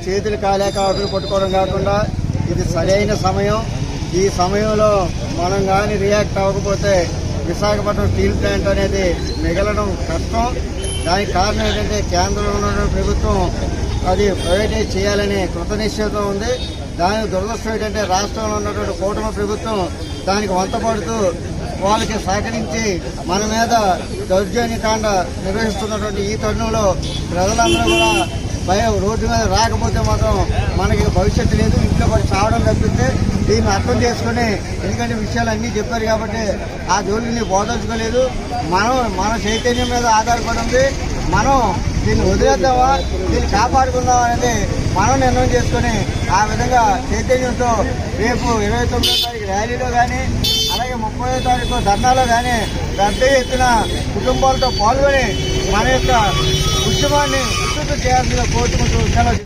చేతులు కాలేక ఆకులు పట్టుకోవడం కాకుండా ఇది సరైన సమయం. ఈ సమయంలో మనం కానీ రియాక్ట్ అవ్వకపోతే విశాఖపట్నం స్టీల్ ప్లాంట్ అనేది మిగలడం కష్టం. దానికి కారణం ఏంటంటే కేంద్రంలో ఉన్న ప్రభుత్వం అది ప్రైవేటైజ్ చేయాలని కృతనిశ్చయంతో ఉంది. దానికి దురదృష్టం ఏంటంటే రాష్ట్రంలో ఉన్నటువంటి కూటమి ప్రభుత్వం దానికి వంతపడుతూ వాళ్ళకి సహకరించి మన మీద దౌర్జన్యకాండ నిర్వహిస్తున్నటువంటి ఈ తరుణంలో ప్రజలందరూ కూడా భయం రోడ్డు మీద రాకపోతే మాత్రం మనకి భవిష్యత్తు లేదు, ఇంట్లో పడి చావడం తప్పితే దీన్ని అర్థం చేసుకుని, ఎందుకంటే విషయాలు అన్నీ చెప్పారు కాబట్టి ఆ జోలిని బోధించుకోలేదు. మన చైతన్యం మీద ఆధారపడి ఉంది. మనం దీన్ని వదిలేద్దామా, దీన్ని కాపాడుకుందాం అనేది మనం నిర్ణయం చేసుకుని ఆ విధంగా చైతన్యంతో రేపు 29వ తారీఖు ర్యాలీలో కానీ అలాగే 30వ తారీఖు ధర్నాలో కానీ పెద్ద ఎత్తున కుటుంబాలతో పాల్గొని మన యొక్క ఉద్యమాన్ని విస్తృతం చేయాల్సిన కోరుకుంటూ